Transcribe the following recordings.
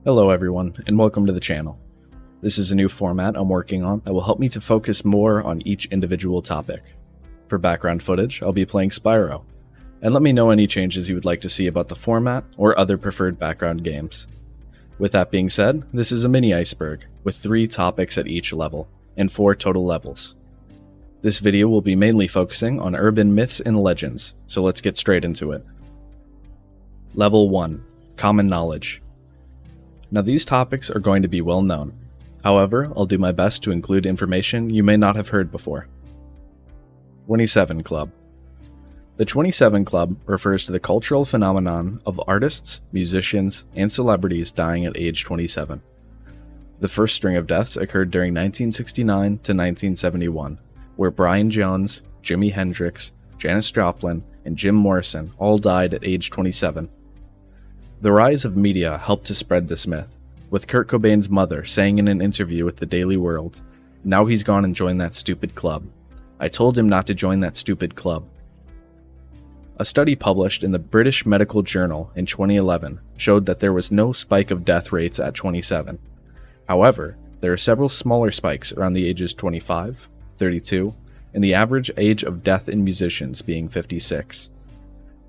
Hello everyone, and welcome to the channel. This is a new format I'm working on that will help me to focus more on each individual topic. For background footage, I'll be playing Spyro, and let me know any changes you would like to see about the format or other preferred background games. With that being said, this is a mini Iceberg, with 3 topics at each level, and 4 total levels. This video will be mainly focusing on urban myths and legends, so let's get straight into it. Level 1. Common Knowledge. Now these topics are going to be well known. However, I'll do my best to include information you may not have heard before. 27 Club. The 27 Club refers to the cultural phenomenon of artists, musicians, and celebrities dying at age 27. The first string of deaths occurred during 1969 to 1971, where Brian Jones, Jimi Hendrix, Janis Joplin, and Jim Morrison all died at age 27. The rise of media helped to spread this myth, with Kurt Cobain's mother saying in an interview with the Daily World, "Now he's gone and joined that stupid club. I told him not to join that stupid club." A study published in the British Medical Journal in 2011 showed that there was no spike of death rates at 27. However, there are several smaller spikes around the ages 25, 32, and the average age of death in musicians being 56.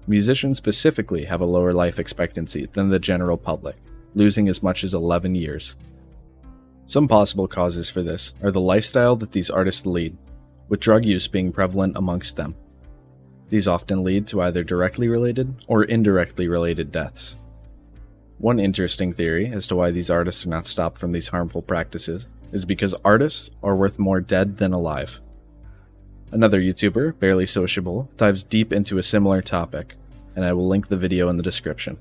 Musicians specifically have a lower life expectancy than the general public, losing as much as 11 years. Some possible causes for this are the lifestyle that these artists lead, with drug use being prevalent amongst them. These often lead to either directly related or indirectly related deaths. One interesting theory as to why these artists are not stopped from these harmful practices is because artists are worth more dead than alive. Another YouTuber, Barely Sociable, dives deep into a similar topic, and I will link the video in the description.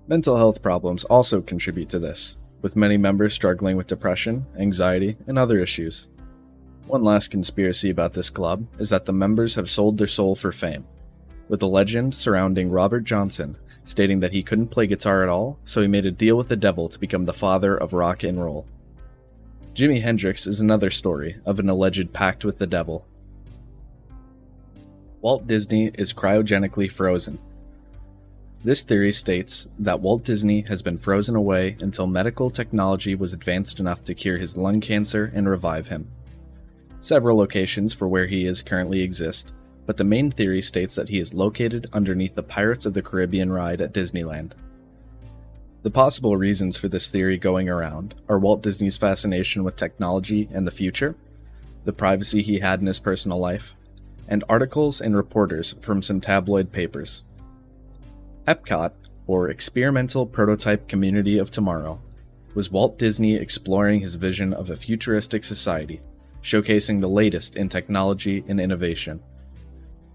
Mental health problems also contribute to this, with many members struggling with depression, anxiety, and other issues. One last conspiracy about this club is that the members have sold their soul for fame, with a legend surrounding Robert Johnson stating that he couldn't play guitar at all, so he made a deal with the devil to become the father of rock and roll. Jimi Hendrix is another story of an alleged pact with the devil. Walt Disney is cryogenically frozen. This theory states that Walt Disney has been frozen away until medical technology was advanced enough to cure his lung cancer and revive him. Several locations for where he is currently exist, but the main theory states that he is located underneath the Pirates of the Caribbean ride at Disneyland. The possible reasons for this theory going around are Walt Disney's fascination with technology and the future, the privacy he had in his personal life, and articles and reporters from some tabloid papers. Epcot, or Experimental Prototype Community of Tomorrow, was Walt Disney exploring his vision of a futuristic society, showcasing the latest in technology and innovation.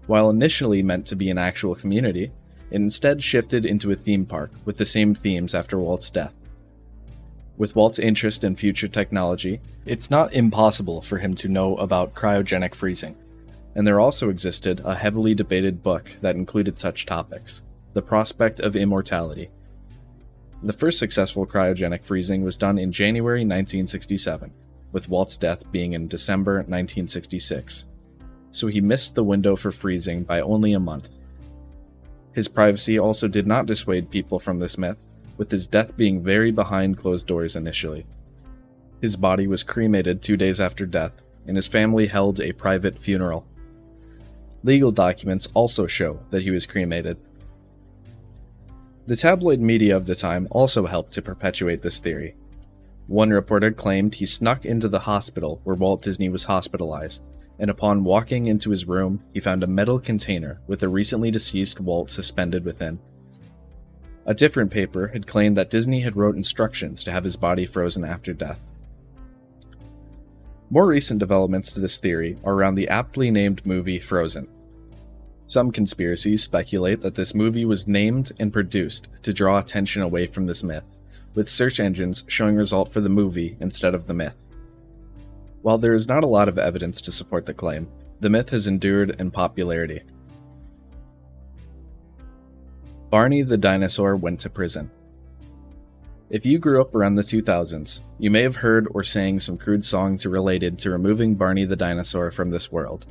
While initially meant to be an actual community, it instead shifted into a theme park with the same themes after Walt's death. With Walt's interest in future technology, it's not impossible for him to know about cryogenic freezing, and there also existed a heavily debated book that included such topics, The Prospect of Immortality. The first successful cryogenic freezing was done in January 1967, with Walt's death being in December 1966, so he missed the window for freezing by only a month. His privacy also did not dissuade people from this myth, with his death being very behind closed doors initially. His body was cremated 2 days after death, and his family held a private funeral. Legal documents also show that he was cremated. The tabloid media of the time also helped to perpetuate this theory. One reporter claimed he snuck into the hospital where Walt Disney was hospitalized, and upon walking into his room, he found a metal container with the recently deceased Walt suspended within. A different paper had claimed that Disney had wrote instructions to have his body frozen after death. More recent developments to this theory are around the aptly named movie Frozen. Some conspiracies speculate that this movie was named and produced to draw attention away from this myth, with search engines showing result for the movie instead of the myth. While there is not a lot of evidence to support the claim, the myth has endured in popularity. Barney the dinosaur went to prison. If you grew up around the 2000s, you may have heard or sang some crude songs related to removing Barney the dinosaur from this world.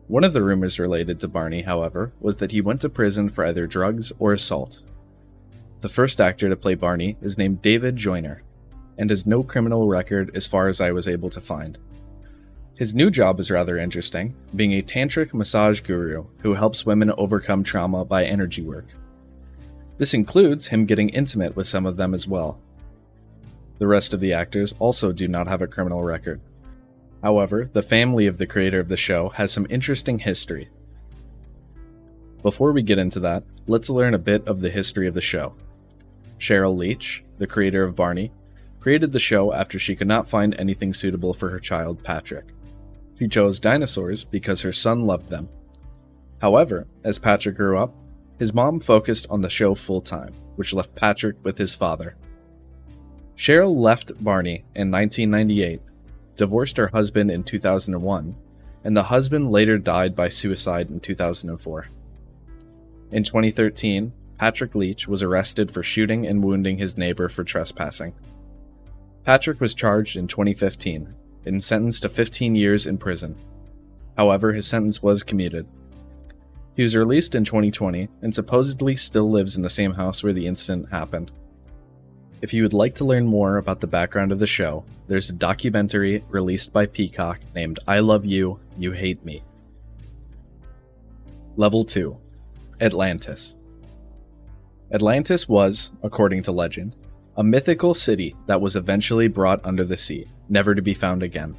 One of the rumors related to Barney, however, was that he went to prison for either drugs or assault. The first actor to play Barney is named David Joyner, and has no criminal record as far as I was able to find. His new job is rather interesting, being a tantric massage guru who helps women overcome trauma by energy work. This includes him getting intimate with some of them as well. The rest of the actors also do not have a criminal record. However, the family of the creator of the show has some interesting history. Before we get into that, let's learn a bit of the history of the show. Cheryl Leach, the creator of Barney, created the show after she could not find anything suitable for her child, Patrick. She chose dinosaurs because her son loved them. However, as Patrick grew up, his mom focused on the show full-time, which left Patrick with his father. Cheryl left Barney in 1998, divorced her husband in 2001, and the husband later died by suicide in 2004. In 2013, Patrick Leach was arrested for shooting and wounding his neighbor for trespassing. Patrick was charged in 2015 and sentenced to 15 years in prison. However, his sentence was commuted. He was released in 2020 and supposedly still lives in the same house where the incident happened. If you would like to learn more about the background of the show, there's a documentary released by Peacock named I Love You, You Hate Me. Level 2. Atlantis. Atlantis was, according to legend, a mythical city that was eventually brought under the sea, never to be found again.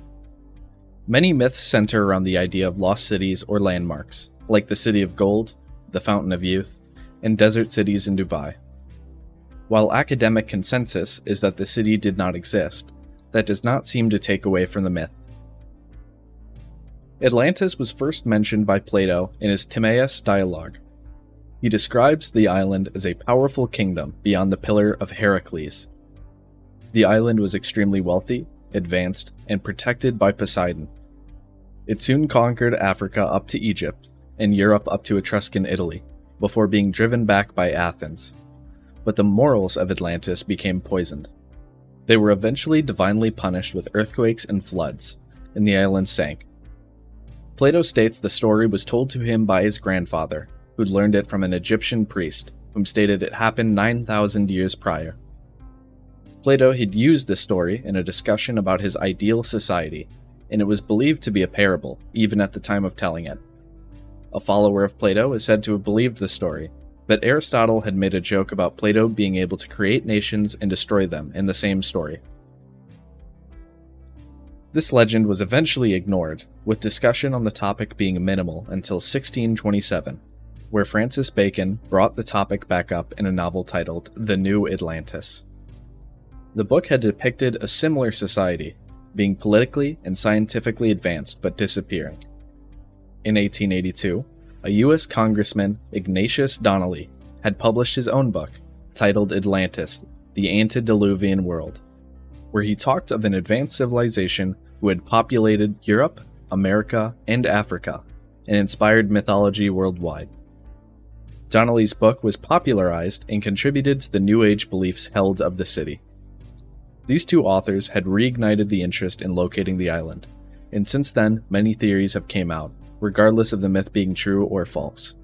Many myths center around the idea of lost cities or landmarks, like the City of Gold, the Fountain of Youth, and desert cities in Dubai. While academic consensus is that the city did not exist, that does not seem to take away from the myth. Atlantis was first mentioned by Plato in his Timaeus dialogue. He describes the island as a powerful kingdom beyond the Pillar of Heracles. The island was extremely wealthy, advanced, and protected by Poseidon. It soon conquered Africa up to Egypt, and Europe up to Etruscan Italy, before being driven back by Athens. But the morals of Atlantis became poisoned. They were eventually divinely punished with earthquakes and floods, and the island sank. Plato states the story was told to him by his grandfather, who'd learned it from an Egyptian priest, whom stated it happened 9,000 years prior. Plato had used this story in a discussion about his ideal society, and it was believed to be a parable, even at the time of telling it. A follower of Plato is said to have believed the story, but Aristotle had made a joke about Plato being able to create nations and destroy them in the same story. This legend was eventually ignored, with discussion on the topic being minimal until 1627, where Francis Bacon brought the topic back up in a novel titled The New Atlantis. The book had depicted a similar society, being politically and scientifically advanced but disappearing. In 1882, a U.S. Congressman, Ignatius Donnelly, had published his own book, titled Atlantis, The Antediluvian World, where he talked of an advanced civilization who had populated Europe, America, and Africa, and inspired mythology worldwide. Donnelly's book was popularized and contributed to the New Age beliefs held of the city. These two authors had reignited the interest in locating the island, and since then many theories have came out, regardless of the myth being true or false.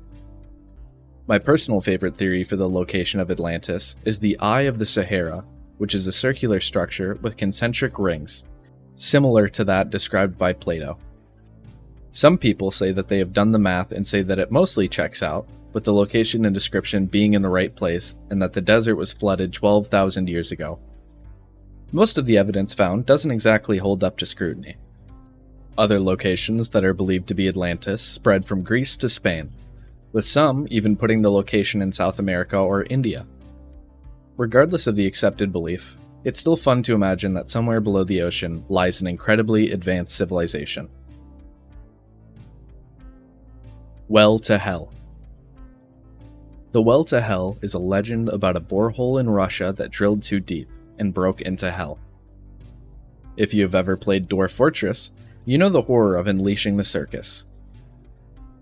My personal favorite theory for the location of Atlantis is the Eye of the Sahara, which is a circular structure with concentric rings, similar to that described by Plato. Some people say that they have done the math and say that it mostly checks out, with the location and description being in the right place, and that the desert was flooded 12,000 years ago. Most of the evidence found doesn't exactly hold up to scrutiny. Other locations that are believed to be Atlantis spread from Greece to Spain, with some even putting the location in South America or India. Regardless of the accepted belief, it's still fun to imagine that somewhere below the ocean lies an incredibly advanced civilization. Well to Hell. The Well to Hell is a legend about a borehole in Russia that drilled too deep and broke into hell. If you've ever played Dwarf Fortress, you know the horror of unleashing the circus.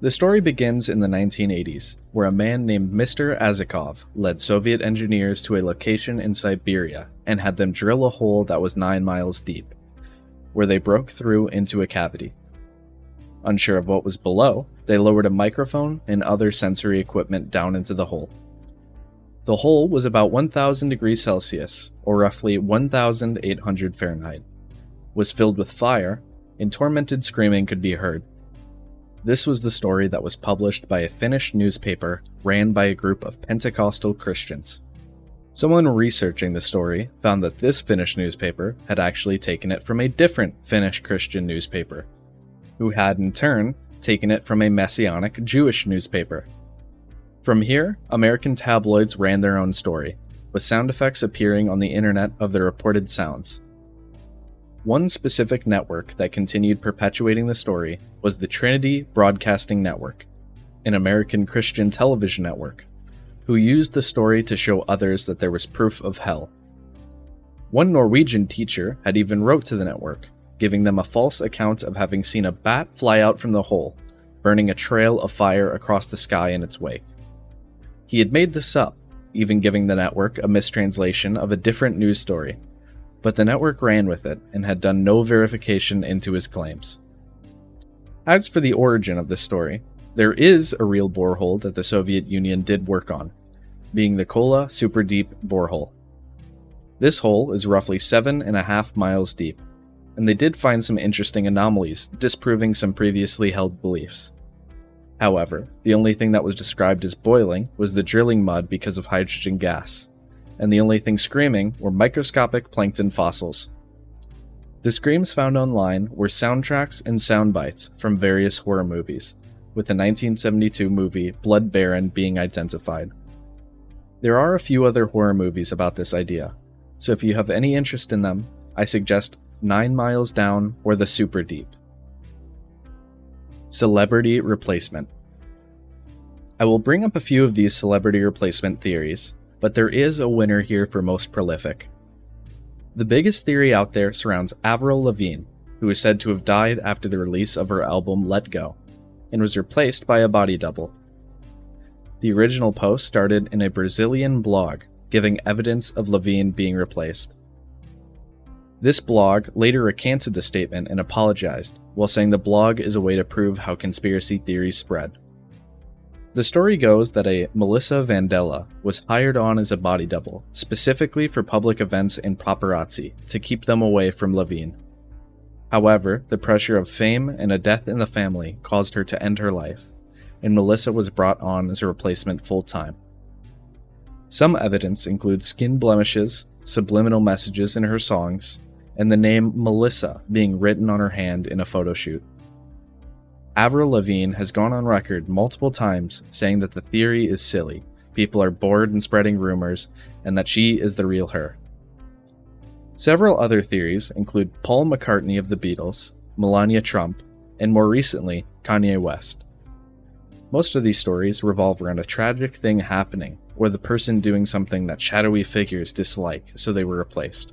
The story begins in the 1980s, where a man named Mr. Azikov led Soviet engineers to a location in Siberia and had them drill a hole that was 9 miles deep, where they broke through into a cavity. Unsure of what was below, they lowered a microphone and other sensory equipment down into the hole. The hole was about 1,000 degrees Celsius, or roughly 1,800 Fahrenheit, was filled with fire, and tormented screaming could be heard. This was the story that was published by a Finnish newspaper ran by a group of Pentecostal Christians. Someone researching the story found that this Finnish newspaper had actually taken it from a different Finnish Christian newspaper, who had in turn taken it from a Messianic Jewish newspaper. From here, American tabloids ran their own story, with sound effects appearing on the internet of the reported sounds. One specific network that continued perpetuating the story was the Trinity Broadcasting Network, an American Christian television network, who used the story to show others that there was proof of hell. One Norwegian teacher had even wrote to the network, giving them a false account of having seen a bat fly out from the hole, burning a trail of fire across the sky in its wake. He had made this up, even giving the network a mistranslation of a different news story, but the network ran with it and had done no verification into his claims. As for the origin of this story, there is a real borehole that the Soviet Union did work on, being the Kola Super Deep Borehole. This hole is roughly 7.5 miles deep, and they did find some interesting anomalies, disproving some previously held beliefs. However, the only thing that was described as boiling was the drilling mud because of hydrogen gas, and the only thing screaming were microscopic plankton fossils. The screams found online were soundtracks and sound bites from various horror movies, with the 1972 movie Blood Baron being identified. There are a few other horror movies about this idea, so if you have any interest in them, I suggest 9 Miles Down or The Super Deep. Celebrity replacement. I will bring up a few of these celebrity replacement theories, but there is a winner here for most prolific. The biggest theory out there surrounds Avril Lavigne, who is said to have died after the release of her album Let Go, and was replaced by a body double. The original post started in a Brazilian blog, giving evidence of Lavigne being replaced. This blog later recanted the statement and apologized, while saying the blog is a way to prove how conspiracy theories spread. The story goes that a Melissa Vandella was hired on as a body double, specifically for public events and paparazzi, to keep them away from Lavigne. However, the pressure of fame and a death in the family caused her to end her life, and Melissa was brought on as a replacement full-time. Some evidence includes skin blemishes, subliminal messages in her songs, and the name Melissa being written on her hand in a photo shoot. Avril Lavigne has gone on record multiple times saying that the theory is silly, people are bored and spreading rumors, and that she is the real her. Several other theories include Paul McCartney of the Beatles, Melania Trump, and more recently, Kanye West. Most of these stories revolve around a tragic thing happening, or the person doing something that shadowy figures dislike, so they were replaced.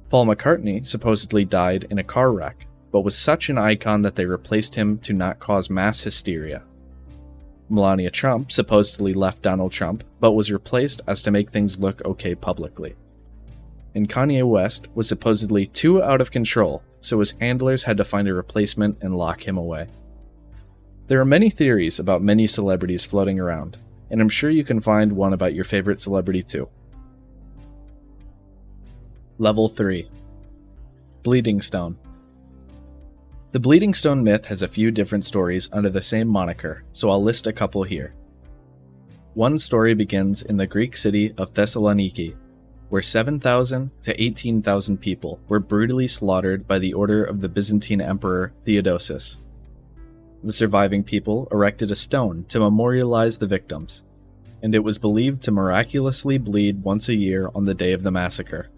Paul McCartney supposedly died in a car wreck, but was such an icon that they replaced him to not cause mass hysteria. Melania Trump supposedly left Donald Trump, but was replaced as to make things look okay publicly. And Kanye West was supposedly too out of control, so his handlers had to find a replacement and lock him away. There are many theories about many celebrities floating around, and I'm sure you can find one about your favorite celebrity too. Level 3. Bleeding Stone. The Bleeding Stone myth has a few different stories under the same moniker, so I'll list a couple here. One story begins in the Greek city of Thessaloniki, where 7,000 to 18,000 people were brutally slaughtered by the order of the Byzantine Emperor Theodosius. The surviving people erected a stone to memorialize the victims, and it was believed to miraculously bleed once a year on the day of the massacre.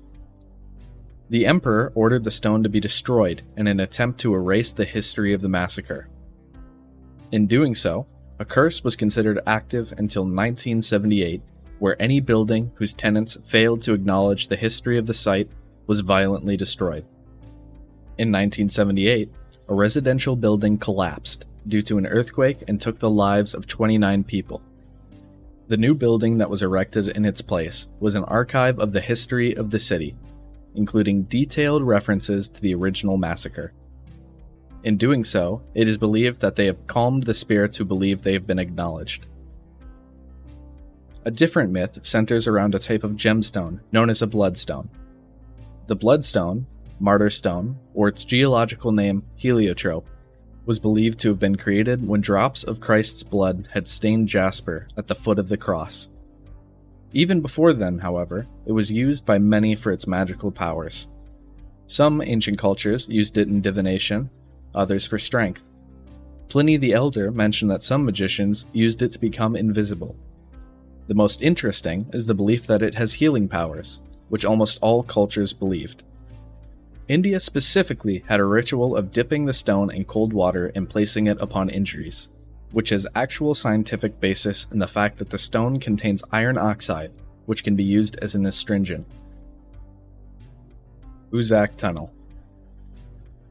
The emperor ordered the stone to be destroyed in an attempt to erase the history of the massacre. In doing so, a curse was considered active until 1978, where any building whose tenants failed to acknowledge the history of the site was violently destroyed. In 1978, a residential building collapsed due to an earthquake and took the lives of 29 people. The new building that was erected in its place was an archive of the history of the city, including detailed references to the original massacre. In doing so, it is believed that they have calmed the spirits who believe they have been acknowledged. A different myth centers around a type of gemstone known as a bloodstone. The bloodstone, martyr stone, or its geological name heliotrope, was believed to have been created when drops of Christ's blood had stained jasper at the foot of the cross. Even before then, however, it was used by many for its magical powers. Some ancient cultures used it in divination, others for strength. Pliny the Elder mentioned that some magicians used it to become invisible. The most interesting is the belief that it has healing powers, which almost all cultures believed. India specifically had a ritual of dipping the stone in cold water and placing it upon injuries, which has actual scientific basis in the fact that the stone contains iron oxide, which can be used as an astringent. Hoosac Tunnel.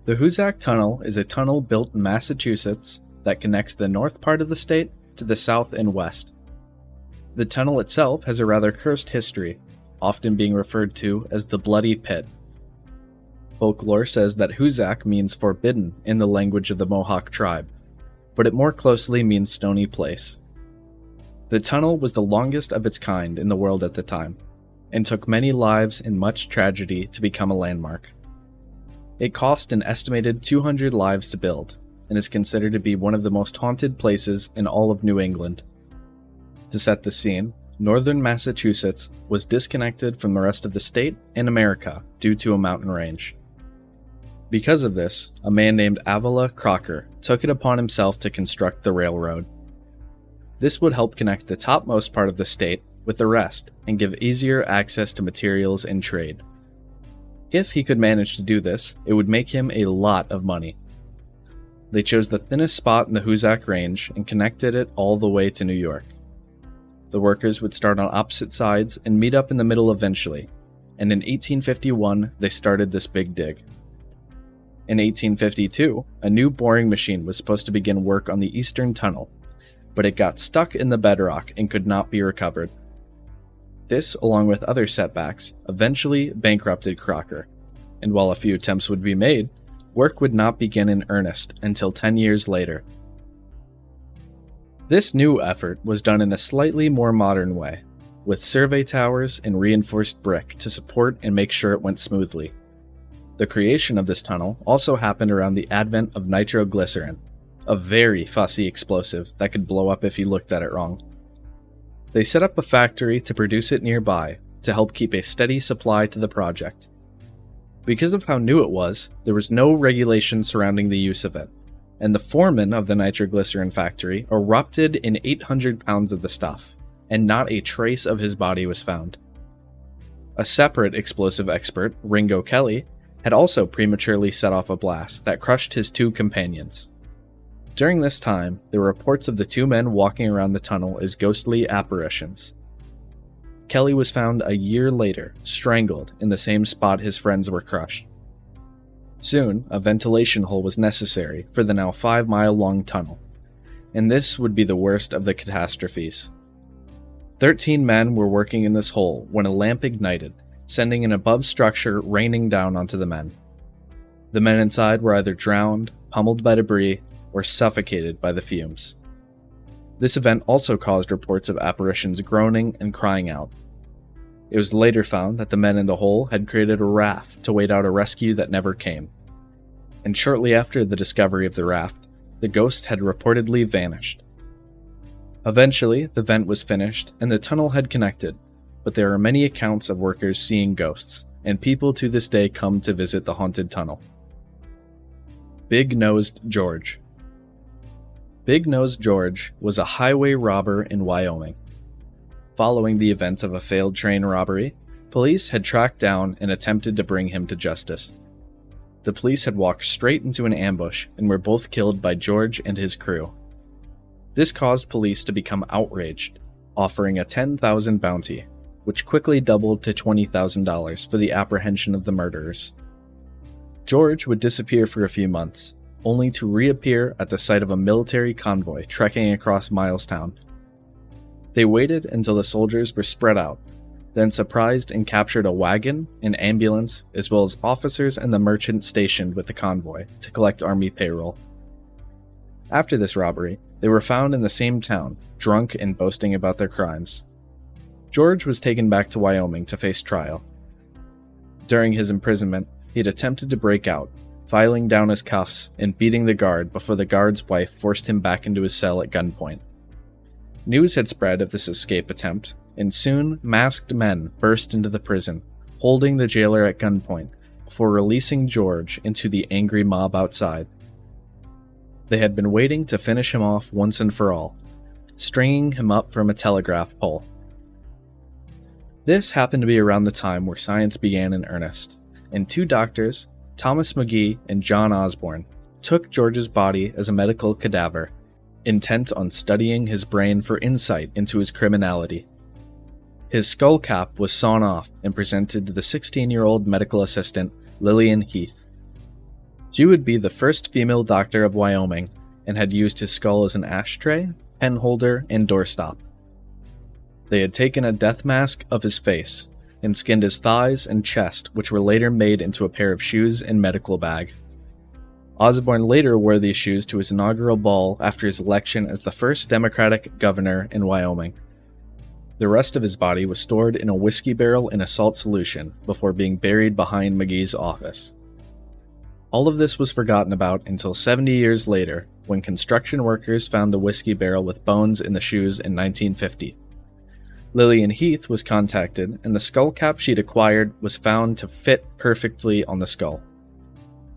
The Hoosac Tunnel is a tunnel built in Massachusetts that connects the north part of the state to the south and west. The tunnel itself has a rather cursed history, often being referred to as the Bloody Pit. Folklore says that Hoosac means forbidden in the language of the Mohawk tribe, but it more closely means stony place. The tunnel was the longest of its kind in the world at the time, and took many lives and much tragedy to become a landmark. It cost an estimated 200 lives to build, and is considered to be one of the most haunted places in all of New England. To set the scene, northern Massachusetts was disconnected from the rest of the state and America due to a mountain range. Because of this, a man named Avila Crocker took it upon himself to construct the railroad. This would help connect the topmost part of the state with the rest and give easier access to materials and trade. If he could manage to do this, it would make him a lot of money. They chose the thinnest spot in the Hoosac Range and connected it all the way to New York. The workers would start on opposite sides and meet up in the middle eventually, and in 1851 they started this big dig. In 1852, a new boring machine was supposed to begin work on the eastern tunnel, but it got stuck in the bedrock and could not be recovered. This, along with other setbacks, eventually bankrupted Crocker, and while a few attempts would be made, work would not begin in earnest until 10 years later. This new effort was done in a slightly more modern way, with survey towers and reinforced brick to support and make sure it went smoothly. The creation of this tunnel also happened around the advent of nitroglycerin, a very fussy explosive that could blow up if you looked at it wrong. They set up a factory to produce it nearby to help keep a steady supply to the project. Because of how new it was no regulation surrounding the use of it, and the foreman of the nitroglycerin factory erupted in 800 pounds of the stuff, and not a trace of his body was found. A separate explosive expert, Ringo Kelly, had also prematurely set off a blast that crushed his two companions. During this time, there were reports of the two men walking around the tunnel as ghostly apparitions. Kelly was found a year later, strangled in the same spot his friends were crushed. Soon, a ventilation hole was necessary for the now 5-mile-long tunnel, and this would be the worst of the catastrophes. 13 men were working in this hole when a lamp ignited, sending an above structure raining down onto the men. The men inside were either drowned, pummeled by debris, or suffocated by the fumes. This event also caused reports of apparitions groaning and crying out. It was later found that the men in the hole had created a raft to wait out a rescue that never came. And shortly after the discovery of the raft, the ghost had reportedly vanished. Eventually, the vent was finished and the tunnel had connected, but there are many accounts of workers seeing ghosts, and people to this day come to visit the haunted tunnel. Big-Nosed George. Big-Nosed George was a highway robber in Wyoming. Following the events of a failed train robbery, police had tracked down and attempted to bring him to justice. The police had walked straight into an ambush and were both killed by George and his crew. This caused police to become outraged, offering a $10,000 bounty, which quickly doubled to $20,000 for the apprehension of the murderers. George would disappear for a few months, only to reappear at the site of a military convoy trekking across Milestown. They waited until the soldiers were spread out, then surprised and captured a wagon, an ambulance, as well as officers and the merchant stationed with the convoy to collect army payroll. After this robbery, they were found in the same town, drunk and boasting about their crimes. George was taken back to Wyoming to face trial. During his imprisonment, he had attempted to break out, filing down his cuffs and beating the guard before the guard's wife forced him back into his cell at gunpoint. News had spread of this escape attempt, and soon masked men burst into the prison, holding the jailer at gunpoint before releasing George into the angry mob outside. They had been waiting to finish him off once and for all, stringing him up from a telegraph pole. This happened to be around the time where science began in earnest, and two doctors, Thomas McGee and John Osborne, took George's body as a medical cadaver, intent on studying his brain for insight into his criminality. His skull cap was sawn off and presented to the 16-year-old medical assistant, Lillian Heath. She would be the first female doctor of Wyoming and had used his skull as an ashtray, pen holder, and doorstop. They had taken a death mask of his face and skinned his thighs and chest, which were later made into a pair of shoes and medical bag. Osborne later wore these shoes to his inaugural ball after his election as the first Democratic governor in Wyoming. The rest of his body was stored in a whiskey barrel in a salt solution before being buried behind McGee's office. All of this was forgotten about until 70 years later, when construction workers found the whiskey barrel with bones in the shoes in 1950. Lillian Heath was contacted, and the skull cap she'd acquired was found to fit perfectly on the skull.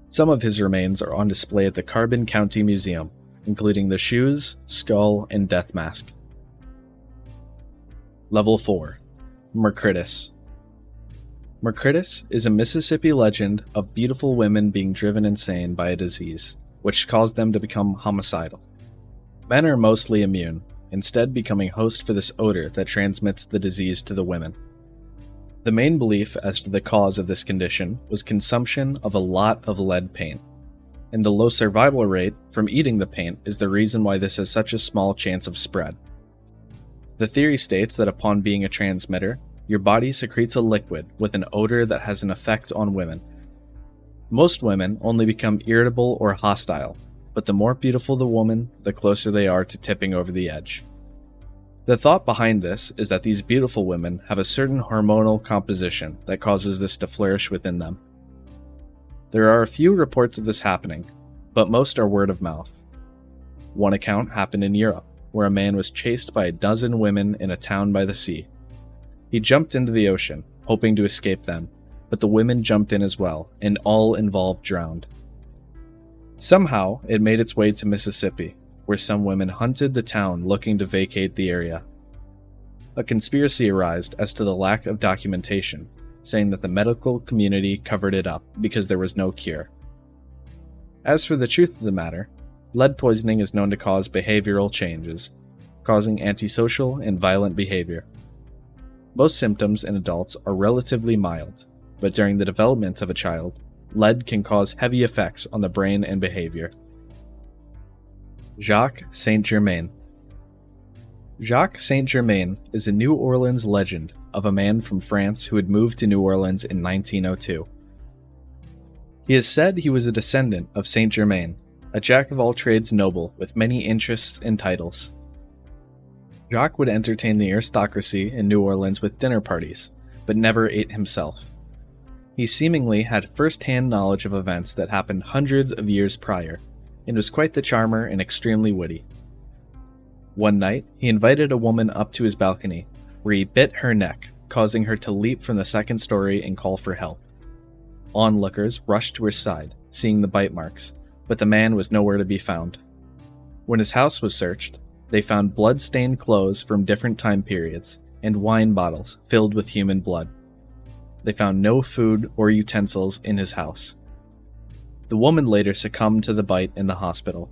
Some of his remains are on display at the Carbon County Museum, including the shoes, skull, and death mask. Level 4. Mercritis. Mercritis is a Mississippi legend of beautiful women being driven insane by a disease, which caused them to become homicidal. Men are mostly immune, instead becoming host for this odor that transmits the disease to the women. The main belief as to the cause of this condition was consumption of a lot of lead paint, and the low survival rate from eating the paint is the reason why this has such a small chance of spread. The theory states that upon being a transmitter, your body secretes a liquid with an odor that has an effect on women. Most women only become irritable or hostile, but the more beautiful the woman, the closer they are to tipping over the edge. The thought behind this is that these beautiful women have a certain hormonal composition that causes this to flourish within them. There are a few reports of this happening, but most are word of mouth. One account happened in Europe, where a man was chased by a dozen women in a town by the sea. He jumped into the ocean, hoping to escape them, but the women jumped in as well, and all involved drowned. Somehow, it made its way to Mississippi, where some women hunted the town looking to vacate the area. A conspiracy arose as to the lack of documentation, saying that the medical community covered it up because there was no cure. As for the truth of the matter, lead poisoning is known to cause behavioral changes, causing antisocial and violent behavior. Most symptoms in adults are relatively mild, but during the development of a child, lead can cause heavy effects on the brain and behavior. Jacques St. Germain. Jacques St. Germain is a New Orleans legend of a man from France who had moved to New Orleans in 1902. He is said he was a descendant of St. Germain, a jack-of-all-trades noble with many interests and titles. Jacques would entertain the aristocracy in New Orleans with dinner parties, but never ate himself. He seemingly had first-hand knowledge of events that happened hundreds of years prior, and was quite the charmer and extremely witty. One night, he invited a woman up to his balcony, where he bit her neck, causing her to leap from the second story and call for help. Onlookers rushed to her side, seeing the bite marks, but the man was nowhere to be found. When his house was searched, they found blood-stained clothes from different time periods, and wine bottles filled with human blood. They found no food or utensils in his house. The woman later succumbed to the bite in the hospital.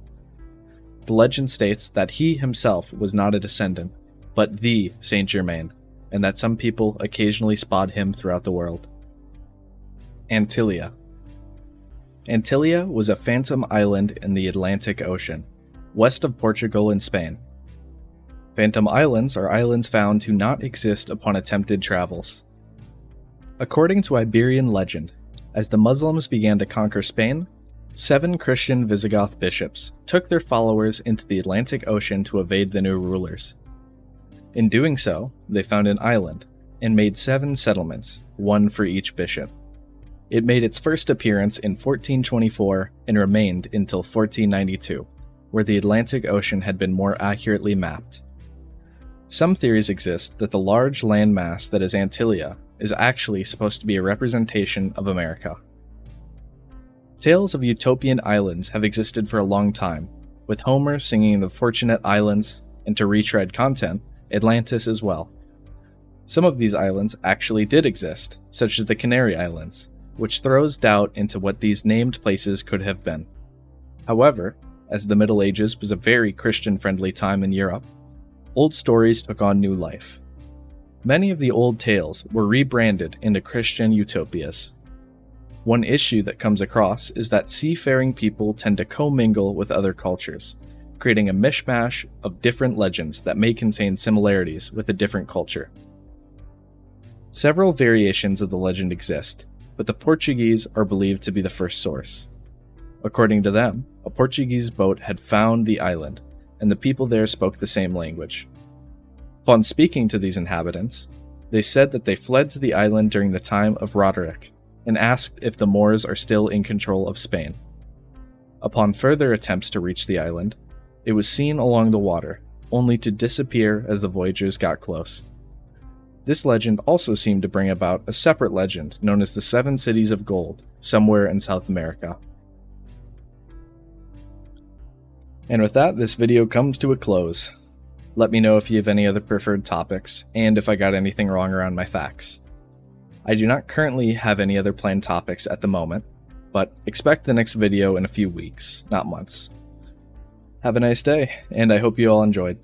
The legend states that he himself was not a descendant, but the Saint Germain, and that some people occasionally spot him throughout the world. Antillia. Antillia was a phantom island in the Atlantic Ocean, west of Portugal and Spain. Phantom islands are islands found to not exist upon attempted travels. According to Iberian legend, as the Muslims began to conquer Spain, 7 Christian Visigoth bishops took their followers into the Atlantic Ocean to evade the new rulers. In doing so, they found an island and made 7 settlements, one for each bishop. It made its first appearance in 1424 and remained until 1492, where the Atlantic Ocean had been more accurately mapped. Some theories exist that the large landmass that is Antillia is actually supposed to be a representation of America. Tales of utopian islands have existed for a long time, with Homer singing the Fortunate Islands, and to retread content, Atlantis as well. Some of these islands actually did exist, such as the Canary Islands, which throws doubt into what these named places could have been. However, as the Middle Ages was a very Christian-friendly time in Europe, old stories took on new life. Many of the old tales were rebranded into Christian utopias. One issue that comes across is that seafaring people tend to commingle with other cultures, creating a mishmash of different legends that may contain similarities with a different culture. Several variations of the legend exist, but the Portuguese are believed to be the first source. According to them, a Portuguese boat had found the island, and the people there spoke the same language. Upon speaking to these inhabitants, they said that they fled to the island during the time of Roderick, and asked if the Moors are still in control of Spain. Upon further attempts to reach the island, it was seen along the water, only to disappear as the voyagers got close. This legend also seemed to bring about a separate legend known as the 7 Cities of Gold, somewhere in South America. And with that, this video comes to a close. Let me know if you have any other preferred topics, and if I got anything wrong around my facts. I do not currently have any other planned topics at the moment, but expect the next video in a few weeks, not months. Have a nice day, and I hope you all enjoyed.